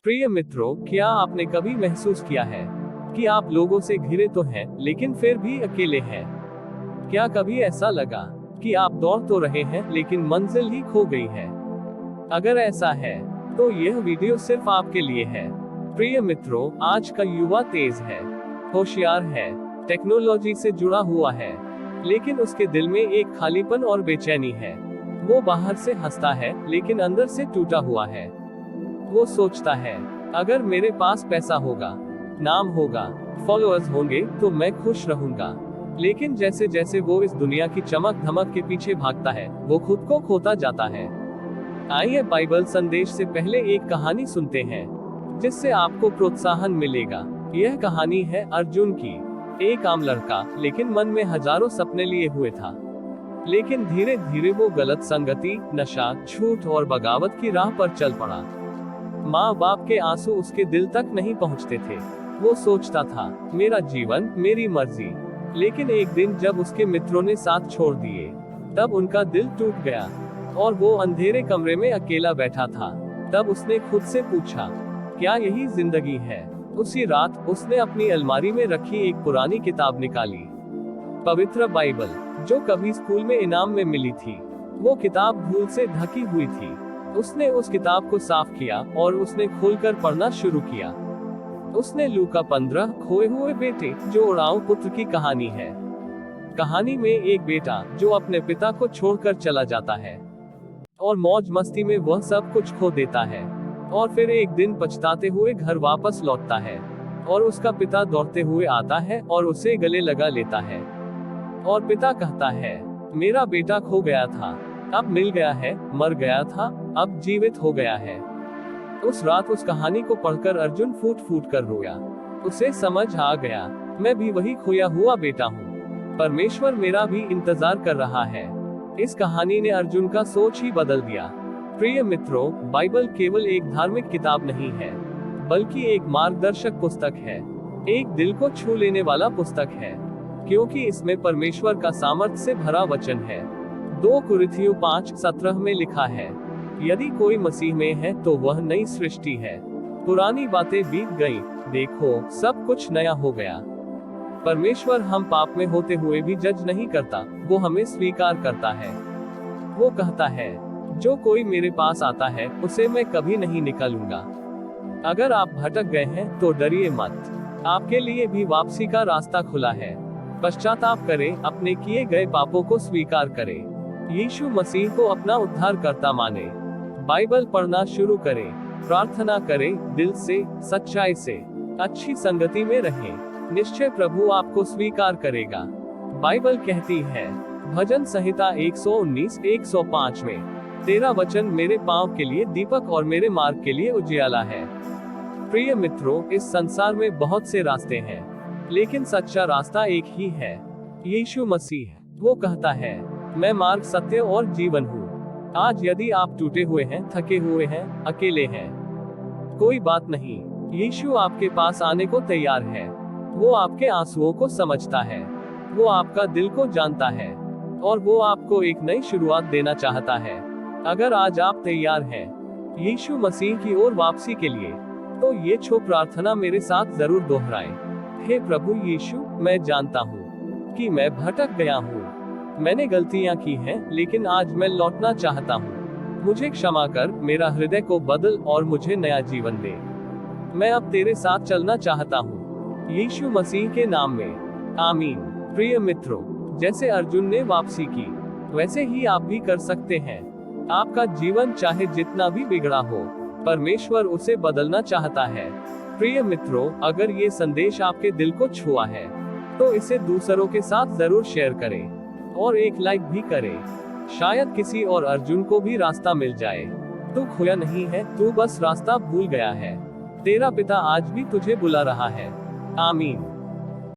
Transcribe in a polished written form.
प्रिय मित्रों, क्या आपने कभी महसूस किया है कि आप लोगों से घिरे तो हैं, लेकिन फिर भी अकेले हैं? क्या कभी ऐसा लगा कि आप दौड़ तो रहे हैं, लेकिन मंजिल ही खो गई है? अगर ऐसा है, तो यह वीडियो सिर्फ आपके लिए है। प्रिय मित्रों, आज का युवा तेज है, होशियार है, टेक्नोलॉजी से जुड़ा हुआ है, लेकिन उसके दिल में एक खालीपन और बेचैनी है। वो बाहर से हंसता है, लेकिन अंदर से टूटा हुआ है। वो सोचता है, अगर मेरे पास पैसा होगा, नाम होगा, फॉलोअर्स होंगे, तो मैं खुश रहूंगा। लेकिन जैसे जैसे वो इस दुनिया की चमक धमक के पीछे भागता है, वो खुद को खोता जाता है। आइए बाइबल संदेश से पहले एक कहानी सुनते हैं, जिससे आपको प्रोत्साहन मिलेगा। यह कहानी है अर्जुन की। एक आम लड़का, लेकिन मन में हजारों सपने लिए हुए था। लेकिन धीरे धीरे वो गलत संगति, नशा, झूठ और बगावत की राह पर चल पड़ा। माँ बाप के आंसू उसके दिल तक नहीं पहुँचते थे। वो सोचता था, मेरा जीवन, मेरी मर्जी। लेकिन एक दिन जब उसके मित्रों ने साथ छोड़ दिए, तब उनका दिल टूट गया और वो अंधेरे कमरे में अकेला बैठा था। तब उसने खुद से पूछा, क्या यही जिंदगी है? उसी रात उसने अपनी अलमारी में रखी एक पुरानी किताब निकाली, पवित्र बाइबल, जो कभी स्कूल में इनाम में मिली थी। वो किताब धूल से ढकी हुई थी। उसने उस किताब को साफ किया और उसने खोलकर पढ़ना शुरू किया। उसने लूका 15, खोए हुए बेटे, जो उड़ाऊ पुत्र की कहानी है। कहानी में एक बेटा जो अपने पिता को छोड़कर चला जाता है और मौज मस्ती में वह सब कुछ खो देता है, और फिर एक दिन पछताते हुए घर वापस लौटता है और उसका पिता दौड़ते हुए आता है और उसे गले लगा लेता है। और पिता कहता है, मेरा बेटा खो गया था, अब मिल गया है, मर गया था, अब जीवित हो गया है। उस रात उस कहानी को पढ़कर अर्जुन फूट फूट कर रोया। उसे समझ आ गया, मैं भी वही खोया हुआ बेटा हूँ। परमेश्वर मेरा भी इंतजार कर रहा है। इस कहानी ने अर्जुन का सोच ही बदल दिया। प्रिय मित्रों, बाइबल केवल एक धार्मिक किताब नहीं है, बल्कि एक मार्गदर्शक पुस्तक है, एक दिल को छू लेने वाला पुस्तक है, क्योंकि इसमें परमेश्वर का सामर्थ्य से भरा वचन है। 2 कुरिन्थियों 5:17 में लिखा है, यदि कोई मसीह में है तो वह नई सृष्टि है, पुरानी बातें बीत गई, देखो सब कुछ नया हो गया। परमेश्वर हम पाप में होते हुए भी जज नहीं करता, वो हमें स्वीकार करता है। वो कहता है, जो कोई मेरे पास आता है, उसे मैं कभी नहीं निकालूंगा। अगर आप भटक गए हैं तो डरिए मत, आपके लिए भी वापसी का रास्ता खुला है। पश्चाताप करें, अपने किए गए पापों को स्वीकार करें, यीशु मसीह को अपना उद्धारकर्ता माने, बाइबल पढ़ना शुरू करें, प्रार्थना करें, दिल से, सच्चाई से, अच्छी संगति में रहें। निश्चय प्रभु आपको स्वीकार करेगा। बाइबल कहती है, भजन संहिता 119:105 में, तेरा वचन मेरे पांव के लिए दीपक और मेरे मार्ग के लिए उजियाला है। प्रिय मित्रों, इस संसार में बहुत से रास्ते हैं, लेकिन सच्चा रास्ता एक ही है, यीशु मसीह। वो कहता है, मैं मार्ग, सत्य और जीवन हूँ। आज यदि आप टूटे हुए हैं, थके हुए हैं, अकेले हैं, कोई बात नहीं, यीशु आपके पास आने को तैयार है। वो आपके आंसुओं को समझता है, वो आपका दिल को जानता है, और वो आपको एक नई शुरुआत देना चाहता है। अगर आज आप तैयार हैं यीशु मसीह की ओर वापसी के लिए, तो ये छो प्रार्थना मेरे साथ जरूर दोहराएं। हे प्रभु यीशु, मैं जानता हूँ कि मैं भटक गया हूँ, मैंने गलतियाँ की हैं, लेकिन आज मैं लौटना चाहता हूँ। मुझे क्षमा कर, मेरा हृदय को बदल और मुझे नया जीवन दे। मैं अब तेरे साथ चलना चाहता हूँ, यीशु मसीह के नाम में, आमीन। प्रिय मित्रों, जैसे अर्जुन ने वापसी की, वैसे ही आप भी कर सकते हैं। आपका जीवन चाहे जितना भी बिगड़ा हो, परमेश्वर उसे बदलना चाहता है। प्रिय मित्रों, अगर ये संदेश आपके दिल को छुआ है, तो इसे दूसरों के साथ जरूर शेयर करें और एक लाइक भी करें। शायद किसी और अर्जुन को भी रास्ता मिल जाए। तू खोया नहीं है, तू बस रास्ता भूल गया है। तेरा पिता आज भी तुझे बुला रहा है। आमीन।